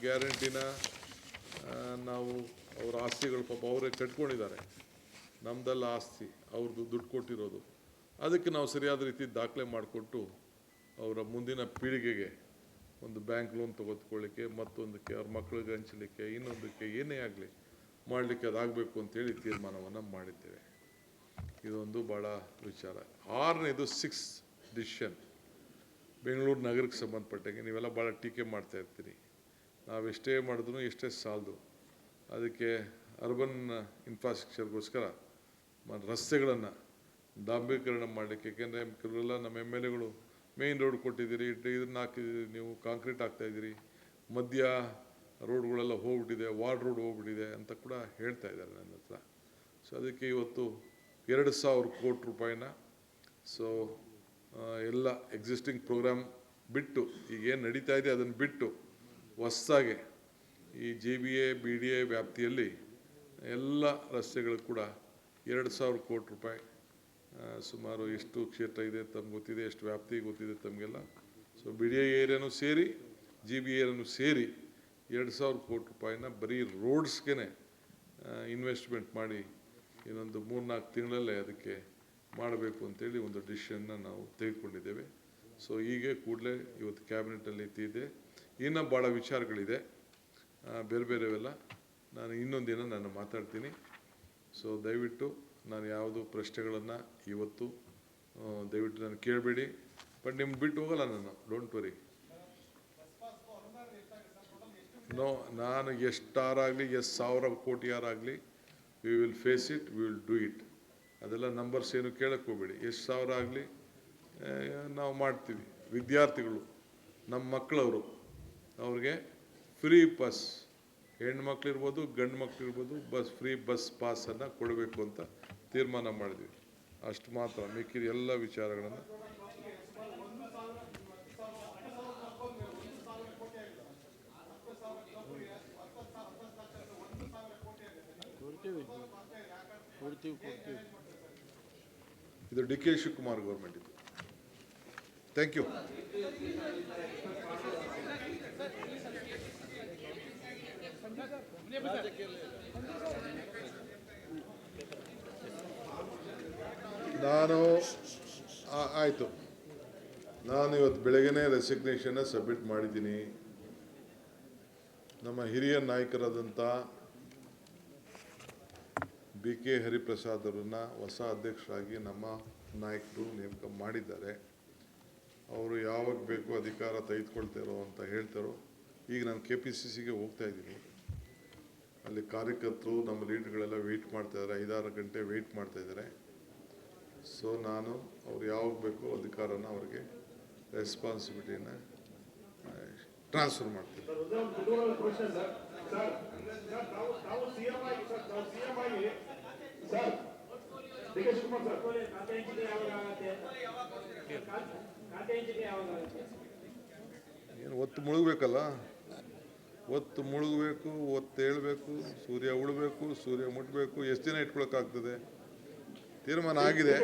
ಗ್ಯಾರಂಟಿನ ನಾವು ಅವರ ಆಸ್ತಿಗಳು ಪಾಪ ಅವರೇ ಕಟ್ಕೊಂಡಿದ್ದಾರೆ, ನಮ್ಮದೆಲ್ಲ ಆಸ್ತಿ ಅವ್ರದ್ದು ದುಡ್ಡು ಕೊಟ್ಟಿರೋದು. ಅದಕ್ಕೆ ನಾವು ಸರಿಯಾದ ರೀತಿ ದಾಖಲೆ ಮಾಡಿಕೊಟ್ಟು ಅವರ ಮುಂದಿನ ಪೀಳಿಗೆಗೆ ಒಂದು ಬ್ಯಾಂಕ್ ಲೋನ್ ತೆಗೆದುಕೊಳ್ಳಿಕ್ಕೆ, ಮತ್ತೊಂದಕ್ಕೆ ಅವ್ರ ಮಕ್ಕಳಿಗೆ ಹಂಚಲಿಕ್ಕೆ, ಇನ್ನೊಂದಕ್ಕೆ ಏನೇ ಆಗಲಿ ಮಾಡಲಿಕ್ಕೆ ಅದಾಗಬೇಕು ಅಂತೇಳಿ ತೀರ್ಮಾನವನ್ನು ಮಾಡಿದ್ದೇವೆ. ಇದೊಂದು ಭಾಳ ವಿಚಾರ. 6ನೇದು 6 ಡಿಸಿಷನ್ ಬೆಂಗಳೂರು ನಗರಕ್ಕೆ ಸಂಬಂಧಪಟ್ಟಂಗೆ ನೀವೆಲ್ಲ ಭಾಳ ಟೀಕೆ ಮಾಡ್ತಾ ಇರ್ತೀರಿ. ನಾವೆಷ್ಟೇ ಮಾಡಿದ್ರು ಎಷ್ಟೇ ಸಾಲದು. ಅದಕ್ಕೆ ಅರ್ಬನ್ ಇನ್ಫ್ರಾಸ್ಟ್ರಕ್ಚರ್ಗೋಸ್ಕರ ರಸ್ತೆಗಳನ್ನು ಡಾಂಬರೀಕರಣ ಮಾಡಲಿಕ್ಕೆ, ಯಾಕೆಂದರೆ ಕೆಲವೆಲ್ಲ ನಮ್ಮ MLAಗಳು ಮೇನ್ ರೋಡ್ ಕೊಟ್ಟಿದ್ದೀರಿ, ಇದನ್ನು ಹಾಕಿದ್ದೀರಿ, ನೀವು ಕಾಂಕ್ರೀಟ್ ಹಾಕ್ತಾಯಿದ್ದೀರಿ, ಮಧ್ಯ ರೋಡ್ಗಳೆಲ್ಲ ಹೋಗ್ಬಿಟ್ಟಿದೆ, ವಾರ್ಡ್ ರೋಡ್ ಹೋಗ್ಬಿಟ್ಟಿದೆ ಅಂತ ಕೂಡ ಹೇಳ್ತಾ ಇದ್ದಾರೆ ನನ್ನ ಹತ್ರ. ಸೊ ಅದಕ್ಕೆ ಇವತ್ತು 2,000 ಕೋಟಿ ರೂಪಾಯಿನ ಎಲ್ಲ ಎಕ್ಸಿಸ್ಟಿಂಗ್ ಪ್ರೋಗ್ರಾಮ್ ಬಿಟ್ಟು ಈಗೇನು ನಡೀತಾ ಇದೆ ಅದನ್ನು ಬಿಟ್ಟು ಹೊಸದಾಗೆ ಈ GBA BDA ವ್ಯಾಪ್ತಿಯಲ್ಲಿ ಎಲ್ಲ ರಸ್ತೆಗಳು ಕೂಡ 2,000 ಕೋಟಿ ರೂಪಾಯಿ, ಸುಮಾರು ಎಷ್ಟು ಕ್ಷೇತ್ರ ಇದೆ ತಮ್ಗೆ ಗೊತ್ತಿದೆ, ಎಷ್ಟು ವ್ಯಾಪ್ತಿ ಗೊತ್ತಿದೆ ತಮಗೆಲ್ಲ. ಸೊ BDA ಏರಿಯಾನು ಸೇರಿ GBA ಏರಿಯಾನು ಸೇರಿ 2,000 ಕೋಟಿ ರೂಪಾಯಿನ ಬರೀ ರೋಡ್ಸ್ಗೆ ಇನ್ವೆಸ್ಟ್ಮೆಂಟ್ ಮಾಡಿ ಇನ್ನೊಂದು 3-4 ತಿಂಗಳಲ್ಲೇ ಅದಕ್ಕೆ ಮಾಡಬೇಕು ಅಂತೇಳಿ ಒಂದು ಡಿಸಿಷನ್ನ ನಾವು ತೆಗೆದುಕೊಂಡಿದ್ದೇವೆ. ಸೊ ಹೀಗೆ ಕೂಡಲೇ ಇವತ್ತು ಕ್ಯಾಬಿನೆಟಲ್ಲಿ ಇದೆ. ಇನ್ನೂ ಭಾಳ ವಿಚಾರಗಳಿದೆ ಬೇರೆ ಬೇರೆವೆಲ್ಲ, ನಾನು ಇನ್ನೊಂದು ದಿನ ನಾನು ಮಾತಾಡ್ತೀನಿ. ಸೊ ದಯವಿಟ್ಟು ನಾನು ಯಾವುದು ಪ್ರಶ್ನೆಗಳನ್ನು ಇವತ್ತು ದಯವಿಟ್ಟು ನಾನು ಕೇಳಬೇಡಿ. ಬಟ್ ನಿಮ್ಗೆ ಬಿಟ್ಟು ಹೋಗಲ್ಲ ನಾನು, ಡೋಂಟ್ ವರಿ. ನೋ, ನಾನು ಎಷ್ಟಾರಾಗಲಿ, ಎಷ್ಟು 1,000 ಕೋಟಿ ಯಾರಾಗಲಿ, we will face it, we will do it. ಅದೆಲ್ಲ ನಂಬರ್ಸ್ ಏನು ಕೇಳಕ್ಕೆ ಹೋಗಬೇಡಿ. ಎಷ್ಟು ಸಾವಿರ ಆಗಲಿ ನಾವು ಮಾಡ್ತೀವಿ. ವಿದ್ಯಾರ್ಥಿಗಳು ನಮ್ಮ ಮಕ್ಕಳವರು, ಅವ್ರಿಗೆ ಫ್ರೀ ಬಸ್, ಹೆಣ್ಮಕ್ಳಿರ್ಬೋದು ಗಂಡು ಮಕ್ಕಳಿರ್ಬೋದು, ಫ್ರೀ ಬಸ್ ಪಾಸನ್ನು ಕೊಡಬೇಕು ಅಂತ ತೀರ್ಮಾನ ಮಾಡಿದ್ವಿ. ಅಷ್ಟು ಮಾತ್ರ, ಮಿಕ್ಕಿದ ಎಲ್ಲ ವಿಚಾರಗಳನ್ನು ಇದು DK ಶಿವಕುಮಾರ್ ಗೌರ್ಮೆಂಟ್ ಇದು. Thank you. ಆಯಿತು, ನಾನು ಇವತ್ತು ಬೆಳಗ್ಗೆನೇ ರೆಸಿಗ್ನೇಷನ್ನ ಸಬ್ಮಿಟ್ ಮಾಡಿದ್ದೀನಿ. ನಮ್ಮ ಹಿರಿಯ ನಾಯಕರಾದಂಥ BK ಹರಿಪ್ರಸಾದ್ ಅವರನ್ನು ಹೊಸ ಅಧ್ಯಕ್ಷರಾಗಿ ನಮ್ಮ ನಾಯಕರು ನೇಮಕ ಮಾಡಿದ್ದಾರೆ. ಅವರು ಯಾವಾಗ ಬೇಕು ಅಧಿಕಾರ ತೆಗೆದುಕೊಳ್ತಾರೋ ಅಂತ ಹೇಳ್ತಾರೋ. ಈಗ ನಾನು KPCCಗೆ ಹೋಗ್ತಾ ಇದ್ದೀನಿ. ಅಲ್ಲಿ ಕಾರ್ಯಕರ್ತರು ನಮ್ಮ ಲೀಡರ್ಗಳೆಲ್ಲ ವೆಯ್ಟ್ ಮಾಡ್ತಾಯಿದ್ದಾರೆ, 5-6 ಗಂಟೆ ವೆಯ್ಟ್ ಮಾಡ್ತಾಯಿದ್ದಾರೆ. ಸೊ ನಾನು ಅವ್ರು ಯಾವಾಗ ಬೇಕು ಅಧಿಕಾರನ ಅವ್ರಿಗೆ ರೆಸ್ಪಾನ್ಸಿಬಿಲಿಟಿನ ಟ್ರಾನ್ಸ್ಫರ್ ಮಾಡ್ತೀನಿ. ಏನು ಒತ್ತು ಮುಳುಗಬೇಕಲ್ಲ, ಒತ್ತು ಮುಳುಗಬೇಕು, ಒತ್ತು ಹೇಳಬೇಕು, ಸೂರ್ಯ ಉಳಬೇಕು, ಸೂರ್ಯ ಮುಟ್ಟಬೇಕು. ಎಷ್ಟು ದಿನ ಇಟ್ಕೊಳಕ್ಕಾಗ್ತದೆ? ತೀರ್ಮಾನ ಆಗಿದೆ.